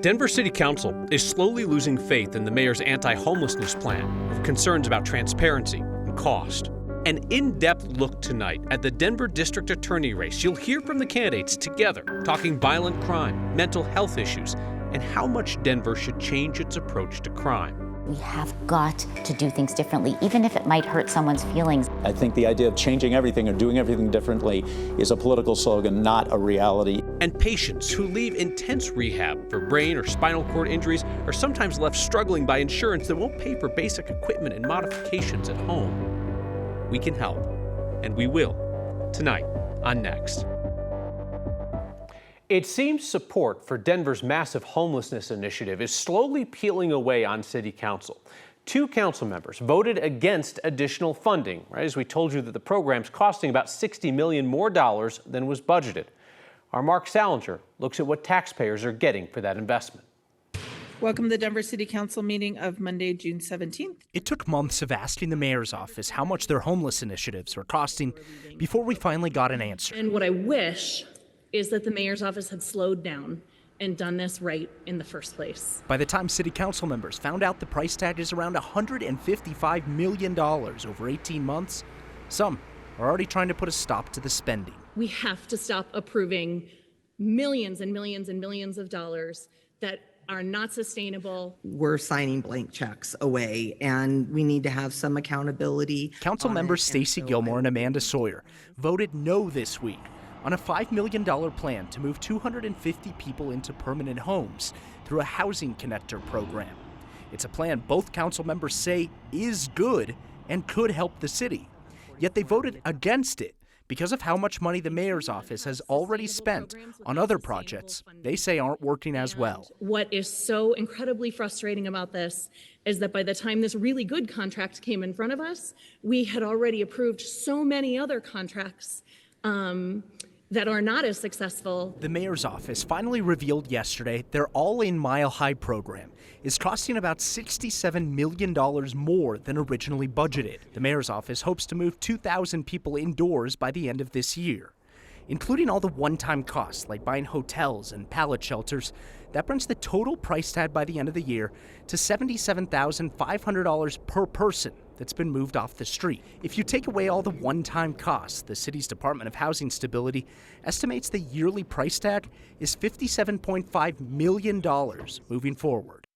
Denver City Council is slowly losing faith in the mayor's anti-homelessness plan, with concerns about transparency and cost. An in-depth look tonight at the Denver District Attorney race. You'll hear from the candidates together, talking violent crime, mental health issues, and how much Denver should change its approach to crime. We have got to do things differently, even if it might hurt someone's feelings. I think the idea of changing everything or doing everything differently is a political slogan, not a reality. And patients who leave intense rehab for brain or spinal cord injuries are sometimes left struggling by insurance that won't pay for basic equipment and modifications at home. We can help, and we will, tonight on Next. It seems support for Denver's massive homelessness initiative is slowly peeling away on City Council. 2 council members voted against additional funding, right, as we told you that the program's costing about $60 million more than was budgeted. Our Mark Salinger looks at what taxpayers are getting for that investment. Welcome to the Denver City Council meeting of Monday, June 17th. It took months of asking the mayor's office how much their homeless initiatives were costing before we finally got an answer. And what I wish is that the mayor's office had slowed down and done this right in the first place. By the time city council members found out the price tag is around $155 million over 18 months, some are already trying to put a stop to the spending. We have to stop approving millions and millions and millions of dollars that are not sustainable. We're signing blank checks away, and we need to have some accountability. Council members Stacey Gilmore and Amanda Sawyer voted no this week on a $5 million plan to move 250 people into permanent homes through a housing connector program. It's a plan both council members say is good and could help the city. Yet they voted against it because of how much money the mayor's office has already spent on other projects they say aren't working as well. What is so incredibly frustrating about this is that by the time this really good contract came in front of us, we had already approved so many other contracts that are not as successful. The mayor's office finally revealed yesterday their all-in Mile High program is costing about $67 million more than originally budgeted. The mayor's office hopes to move 2,000 people indoors by the end of this year. Including all the one-time costs like buying hotels and pallet shelters, that brings the total price tag by the end of the year to $77,500 per person that's been moved off the street. If you take away all the one-time costs, the city's Department of Housing Stability estimates the yearly price tag is $57.5 million moving forward.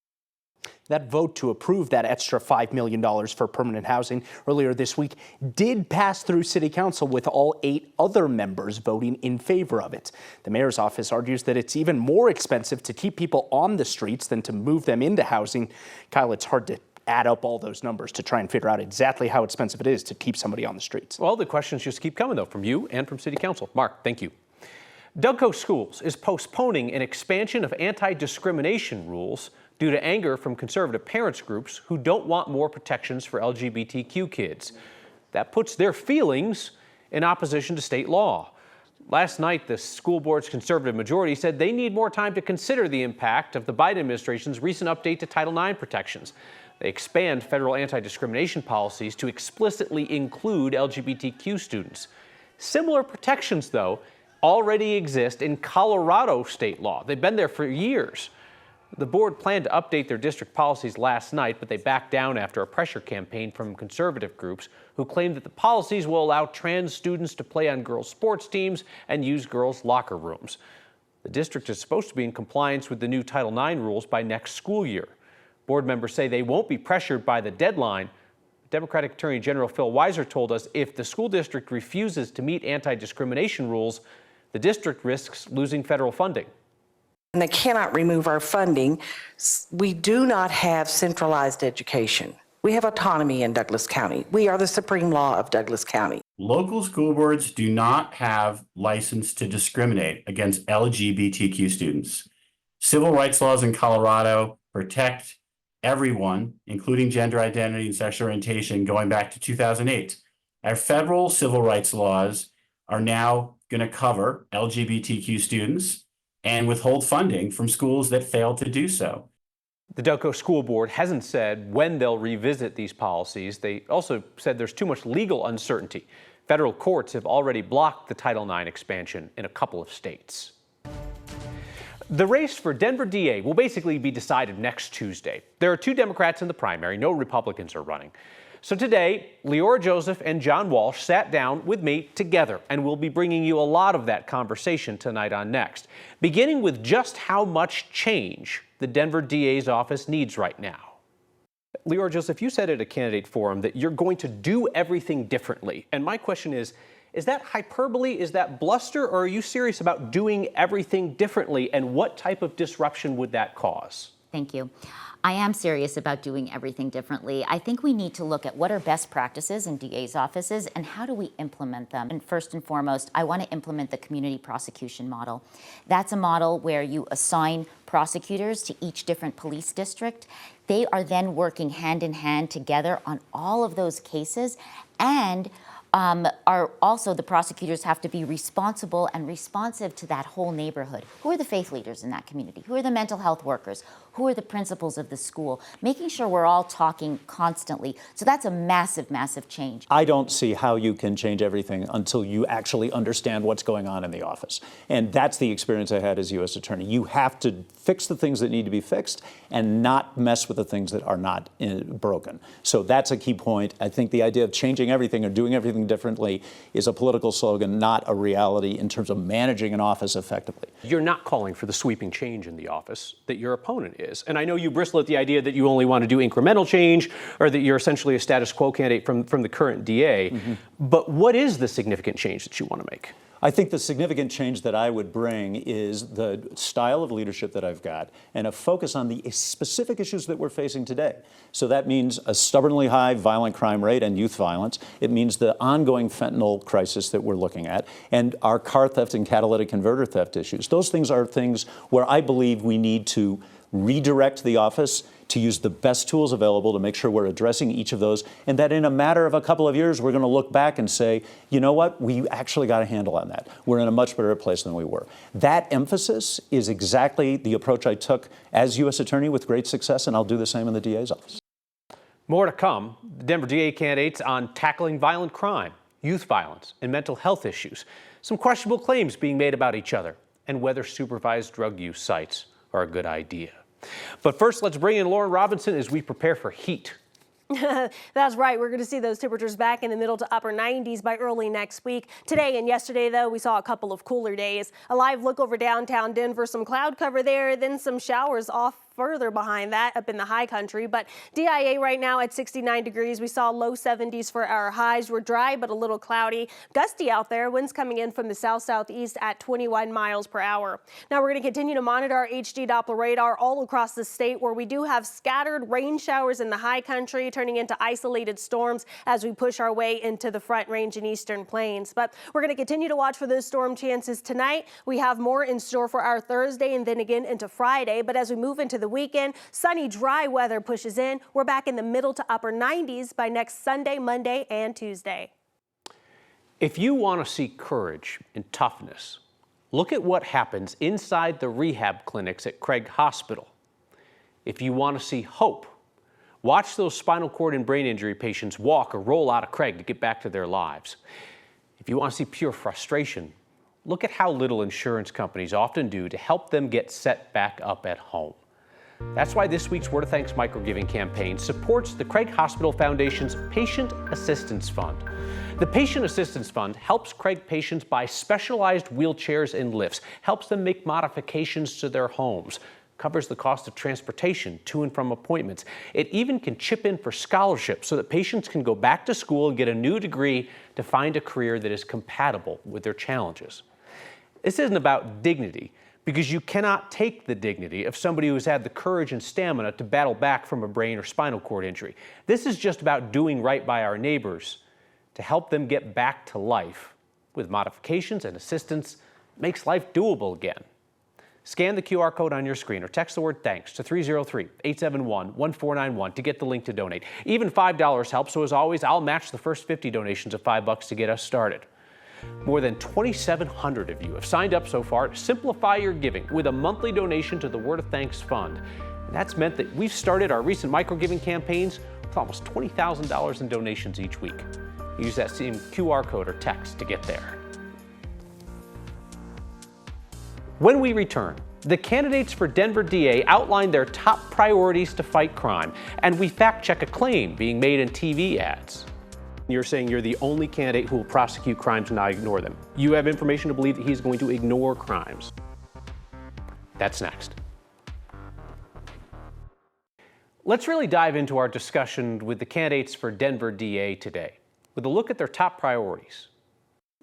That vote to approve that extra $5 million for permanent housing earlier this week did pass through City Council with all 8 other members voting in favor of it. The mayor's office argues that it's even more expensive to keep people on the streets than to move them into housing. Kyle, it's hard to add up all those numbers to try and figure out exactly how expensive it is to keep somebody on the streets. Well, the questions just keep coming, though, from you and from City Council. Mark, thank you. Dougco Schools is postponing an expansion of anti-discrimination rules due to anger from conservative parents groups who don't want more protections for LGBTQ kids. That puts their feelings in opposition to state law. Last night, the school board's conservative majority said they need more time to consider the impact of the Biden administration's recent update to Title IX protections. They expand federal anti-discrimination policies to explicitly include LGBTQ students. Similar protections, though, already exist in Colorado state law. They've been there for years. The board planned to update their district policies last night, but they backed down after a pressure campaign from conservative groups who claimed that the policies will allow trans students to play on girls' sports teams and use girls' locker rooms. The district is supposed to be in compliance with the new Title IX rules by next school year. Board members say they won't be pressured by the deadline. Democratic Attorney General Phil Weiser told us if the school district refuses to meet anti-discrimination rules, the district risks losing federal funding. And they cannot remove our funding. We do not have centralized education. We have autonomy in Douglas County. We are the supreme law of Douglas County. Local school boards do not have license to discriminate against LGBTQ students. Civil rights laws in Colorado protect everyone, including gender identity and sexual orientation, going back to 2008. Our federal civil rights laws are now going to cover LGBTQ students and withhold funding from schools that fail to do so. The Dougco School Board hasn't said when they'll revisit these policies. They also said there's too much legal uncertainty. Federal courts have already blocked the Title IX expansion in a couple of states. The race for Denver DA will basically be decided next Tuesday. There are 2 Democrats in the primary, no Republicans are running. So today, Leora Joseph and John Walsh sat down with me together, and we'll be bringing you a lot of that conversation tonight on Next, beginning with just how much change the Denver DA's office needs right now. Leora Joseph, you said at a candidate forum that you're going to do everything differently. And my question is that hyperbole? Is that bluster? Or are you serious about doing everything differently? And what type of disruption would that cause? Thank you. I am serious about doing everything differently. I think we need to look at what are best practices in DA's offices and how do we implement them. And first and foremost, I want to implement the community prosecution model. That's a model where you assign prosecutors to each different police district. They are then working hand in hand together on all of those cases, and are also, the prosecutors have to be responsible and responsive to that whole neighborhood. Who are the faith leaders in that community? Who are the mental health workers? Who are the principals of the school? Making sure we're all talking constantly. So that's a massive, massive change. I don't see how you can change everything until you actually understand what's going on in the office. And that's the experience I had as U.S. Attorney. You have to fix the things that need to be fixed and not mess with the things that are not broken. So that's a key point. I think the idea of changing everything or doing everything differently is a political slogan, not a reality in terms of managing an office effectively. You're not calling for the sweeping change in the office that your opponent is. And I know you bristle at the idea that you only want to do incremental change or that you're essentially a status quo candidate from the current DA. Mm-hmm. But what is the significant change that you want to make? I think the significant change that I would bring is the style of leadership that I've got and a focus on the specific issues that we're facing today. So that means a stubbornly high violent crime rate and youth violence. It means the ongoing fentanyl crisis that we're looking at and our car theft and catalytic converter theft issues. Those things are things where I believe we need to redirect the office to use the best tools available to make sure we're addressing each of those, and that in a matter of a couple of years, we're going to look back and say, you know what, we actually got a handle on that. We're in a much better place than we were. That emphasis is exactly the approach I took as U.S. Attorney with great success, and I'll do the same in the DA's office. More to come. The Denver DA candidates on tackling violent crime, youth violence, and mental health issues. Some questionable claims being made about each other, and whether supervised drug use sites are a good idea. But first, let's bring in Lauren Robinson as we prepare for heat. That's right. We're going to see those temperatures back in the middle to upper 90s by early next week. Today and yesterday, though, we saw a couple of cooler days. A live look over downtown Denver, some cloud cover there, then some showers off further behind that up in the high country. But DIA right now at 69 degrees. We saw low 70s for our highs. We're dry but a little cloudy. Gusty out there. Winds coming in from the south-southeast at 21 miles per hour. Now we're going to continue to monitor our HD Doppler radar all across the state, where we do have scattered rain showers in the high country, turning into isolated storms as we push our way into the Front Range and Eastern Plains. But we're going to continue to watch for those storm chances tonight. We have more in store for our Thursday and then again into Friday. But as we move into the weekend, sunny, dry weather pushes in. We're back in the middle to upper 90s by next Sunday, Monday, and Tuesday. If you want to see courage and toughness, look at what happens inside the rehab clinics at Craig Hospital. If you want to see hope, watch those spinal cord and brain injury patients walk or roll out of Craig to get back to their lives. If you want to see pure frustration, look at how little insurance companies often do to help them get set back up at home. That's why this week's Word of Thanks microgiving campaign supports the Craig Hospital Foundation's Patient Assistance Fund. The Patient Assistance Fund helps Craig patients buy specialized wheelchairs and lifts, helps them make modifications to their homes, covers the cost of transportation to and from appointments. It even can chip in for scholarships so that patients can go back to school and get a new degree to find a career that is compatible with their challenges. This isn't about dignity, because you cannot take the dignity of somebody who's had the courage and stamina to battle back from a brain or spinal cord injury. This is just about doing right by our neighbors to help them get back to life. With modifications and assistance, makes life doable again. Scan the QR code on your screen or text the word THANKS to 303-871-1491 to get the link to donate. Even $5 helps, so as always, I'll match the first 50 donations of $5 to get us started. More than 2,700 of you have signed up so far to simplify your giving with a monthly donation to the Word of Thanks Fund. And that's meant that we've started our recent microgiving campaigns with almost $20,000 in donations each week. Use that same QR code or text to get there. When we return, The candidates for Denver DA outlined their top priorities to fight crime, and we fact-check a claim being made in TV ads. You're saying you're the only candidate who will prosecute crimes and not ignore them. You have information to believe that he's going to ignore crimes. That's next. Let's really dive into our discussion with the candidates for Denver DA today, with a look at their top priorities.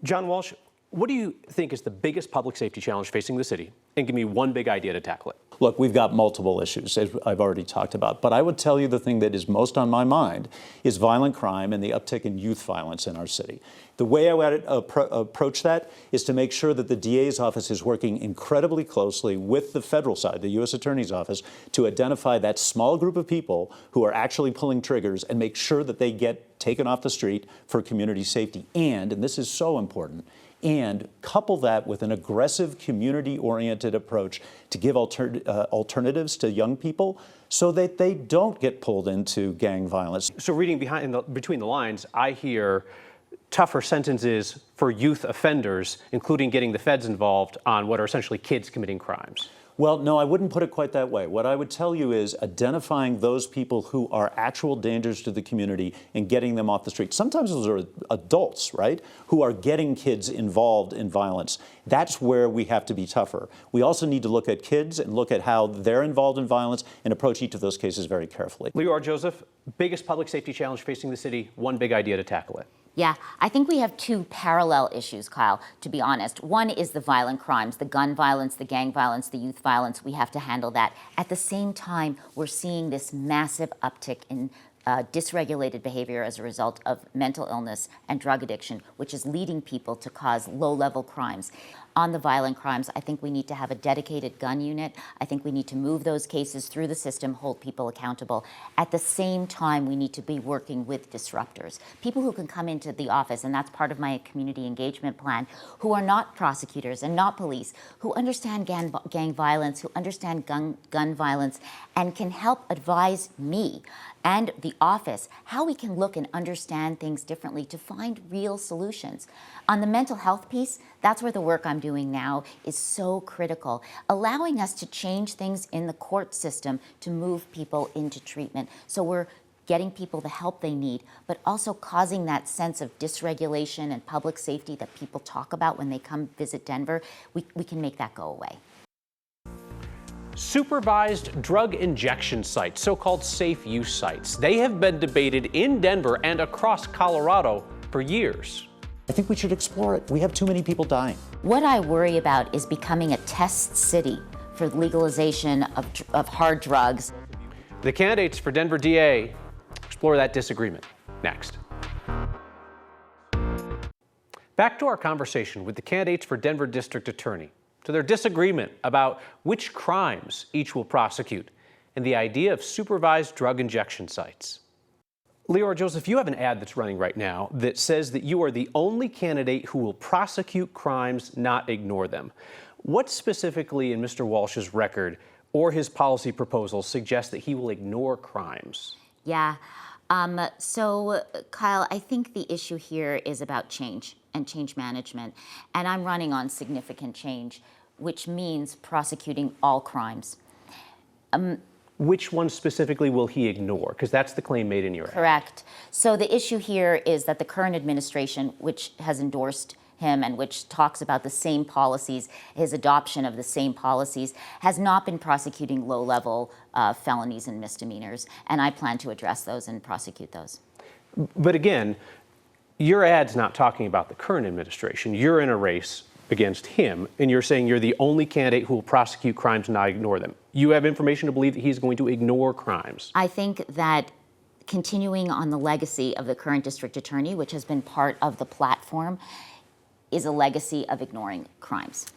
John Walsh, what do you think is the biggest public safety challenge facing the city? And give me one big idea to tackle it. Look, we've got multiple issues, as I've already talked about, but I would tell you the thing that is most on my mind is violent crime and the uptick in youth violence in our city. The way I would approach that is to make sure that the DA's office is working incredibly closely with the federal side, the U.S. Attorney's Office, to identify that small group of people who are actually pulling triggers and make sure that they get taken off the street for community safety. And this is so important, and couple that with an aggressive, community-oriented approach to give alternatives to young people so that they don't get pulled into gang violence. So reading between the lines, I hear tougher sentences for youth offenders, including getting the feds involved on what are essentially kids committing crimes. Well, no, I wouldn't put it quite that way. What I would tell you is identifying those people who are actual dangers to the community and getting them off the street. Sometimes those are adults, right, who are getting kids involved in violence. That's where we have to be tougher. We also need to look at kids and look at how they're involved in violence and approach each of those cases very carefully. Leora Joseph, biggest public safety challenge facing the city, one big idea to tackle it. Yeah, I think we have two parallel issues, Kyle, to be honest. One is the violent crimes, the gun violence, the gang violence, the youth violence. We have to handle that. At the same time, we're seeing this massive uptick in dysregulated behavior as a result of mental illness and drug addiction, which is leading people to cause low-level crimes. On the violent crimes, I think we need to have a dedicated gun unit. I think we need to move those cases through the system, hold people accountable. At the same time, we need to be working with disruptors, people who can come into the office, and that's part of my community engagement plan, who are not prosecutors and not police, who understand gang violence, who understand gun violence, and can help advise me and the office how we can look and understand things differently to find real solutions. On the mental health piece, that's where the work I'm doing now is so critical, allowing us to change things in the court system to move people into treatment. So we're getting people the help they need, but also causing that sense of dysregulation and public safety that people talk about when they come visit Denver. We can make that go away. Supervised drug injection sites, so-called safe use sites. They have been debated in Denver and across Colorado for years. I think we should explore it. We have too many people dying. What I worry about is becoming a test city for legalization of hard drugs. The candidates for Denver DA explore that disagreement next. Back to our conversation with the candidates for Denver District Attorney, to their disagreement about which crimes each will prosecute and the idea of supervised drug injection sites. Leora Joseph, you have an ad that's running right now that says that you are the only candidate who will prosecute crimes, not ignore them. What specifically in Mr. Walsh's record or his policy proposals suggests that he will ignore crimes? Yeah. So, Kyle, I think the issue here is about change and change management. And I'm running on significant change, which means prosecuting all crimes. Which one specifically will he ignore? Because that's the claim made in your ad. Correct. So the issue here is that the current administration, which has endorsed him and which talks about the same policies, his adoption of the same policies, has not been prosecuting low-level felonies and misdemeanors. And I plan to address those and prosecute those. But again, your ad's not talking about the current administration. You're in a race against him, and you're saying you're the only candidate who will prosecute crimes and not ignore them. You have information to believe that he's going to ignore crimes. I think that continuing on the legacy of the current district attorney, which has been part of the platform, is a legacy of ignoring crimes.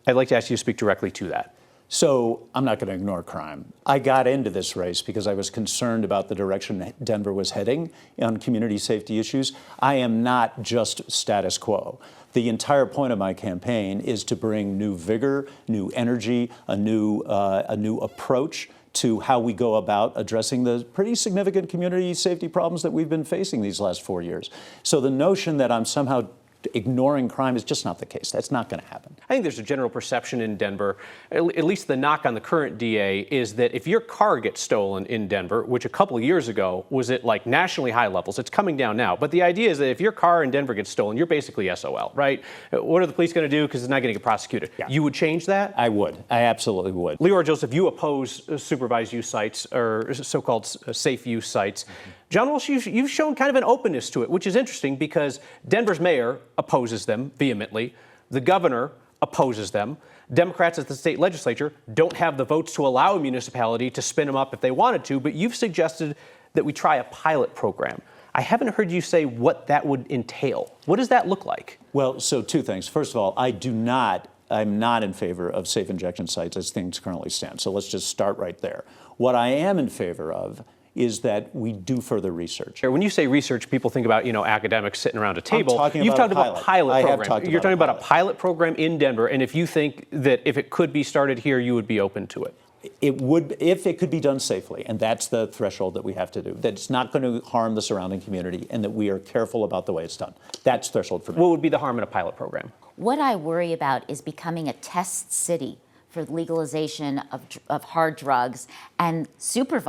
I'd like to ask you to speak directly to that. So I'm not going to ignore crime. I got into this race because I was concerned about the direction Denver was heading on community safety issues. I am not just status quo. The entire point of my campaign is to bring new vigor, new energy, a new approach to how we go about addressing the pretty significant community safety problems that we've been facing these last 4 years. So the notion that I'm somehow ignoring crime is just not the case. That's not going to happen. I think there's a general perception in Denver, at least the knock on the current DA, is that if your car gets stolen in Denver, which a couple of years ago was at like nationally high levels, it's coming down now. But the idea is that if your car in Denver gets stolen, you're basically SOL, right? What are the police going to do? Because it's not going to get prosecuted. Yeah. You would change that? I would. I absolutely would. Leora Joseph, you oppose supervised use sites or so-called safe use sites. Mm-hmm. John Walsh, you've shown kind of an openness to it, which is interesting because Denver's mayor opposes them vehemently. The governor opposes them. Democrats at the state legislature don't have the votes to allow a municipality to spin them up if they wanted to, but you've suggested that we try a pilot program. I haven't heard you say what that would entail. What does that look like? Well, so two things. First of all, I'm not in favor of safe injection sites as things currently stand. So let's just start right there. What I am in favor of is that we do further research. When you say research, people think about, academics sitting around a table. You've talked about a pilot program. You're talking about a pilot program in Denver, and if you think that if it could be started here, you would be open to it. It would, if it could be done safely, and that's the threshold that we have to do, that it's not going to harm the surrounding community and that we are careful about the way it's done. That's threshold for me. What would be the harm in a pilot program? What I worry about is becoming a test city for legalization of hard drugs and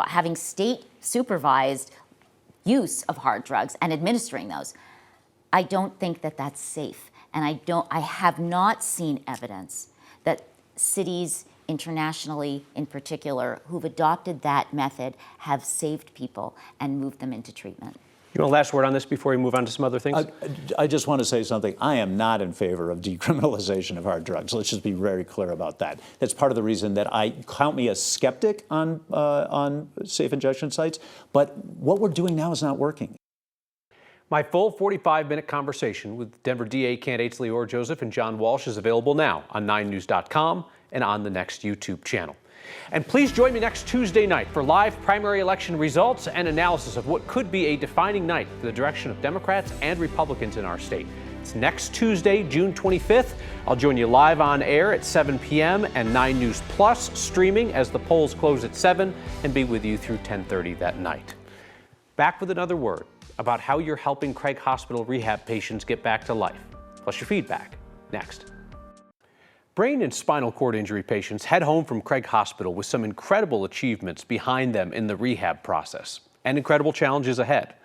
having state supervised use of hard drugs and administering those. I don't think that that's safe. And I have not seen evidence that cities internationally in particular who've adopted that method have saved people and moved them into treatment. You want a last word on this before we move on to some other things? I just want to say something. I am not in favor of decriminalization of hard drugs. Let's just be very clear about that. That's part of the reason that I count me a skeptic on safe injection sites. But what we're doing now is not working. My full 45-minute conversation with Denver DA candidates Leora Joseph and John Walsh is available now on 9news.com and on the Next YouTube channel. And please join me next Tuesday night for live primary election results and analysis of what could be a defining night for the direction of Democrats and Republicans in our state. It's next Tuesday, June 25th. I'll join you live on air at 7 p.m. and 9 News Plus streaming as the polls close at 7 and be with you through 10:30 that night. Back with another word about how you're helping Craig Hospital rehab patients get back to life, plus your feedback, next. Brain and spinal cord injury patients head home from Craig Hospital with some incredible achievements behind them in the rehab process and incredible challenges ahead.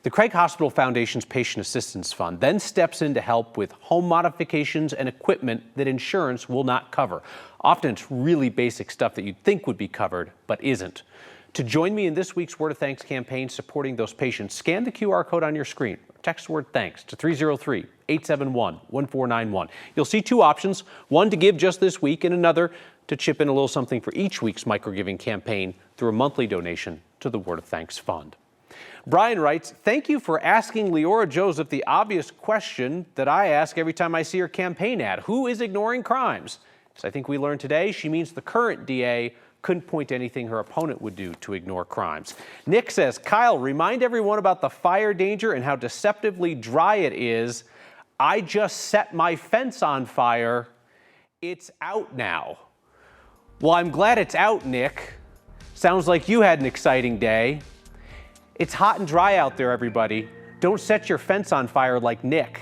The Craig Hospital Foundation's Patient Assistance Fund then steps in to help with home modifications and equipment that insurance will not cover. Often it's really basic stuff that you'd think would be covered, but isn't. To join me in this week's Word of Thanks campaign supporting those patients, scan the QR code on your screen. Text the word thanks to 303-871-1491. You'll see two options, one to give just this week and another to chip in a little something for each week's microgiving campaign through a monthly donation to the Word of Thanks Fund. Brian writes, thank you for asking Leora Joseph the obvious question that I ask every time I see her campaign ad. Who is ignoring crimes? As I think we learned today, she means the current DA couldn't point to anything her opponent would do to ignore crimes. Nick says, Kyle, remind everyone about the fire danger and how deceptively dry it is. I just set my fence on fire. It's out now. Well, I'm glad it's out, Nick. Sounds like you had an exciting day. It's hot and dry out there, everybody. Don't set your fence on fire like Nick.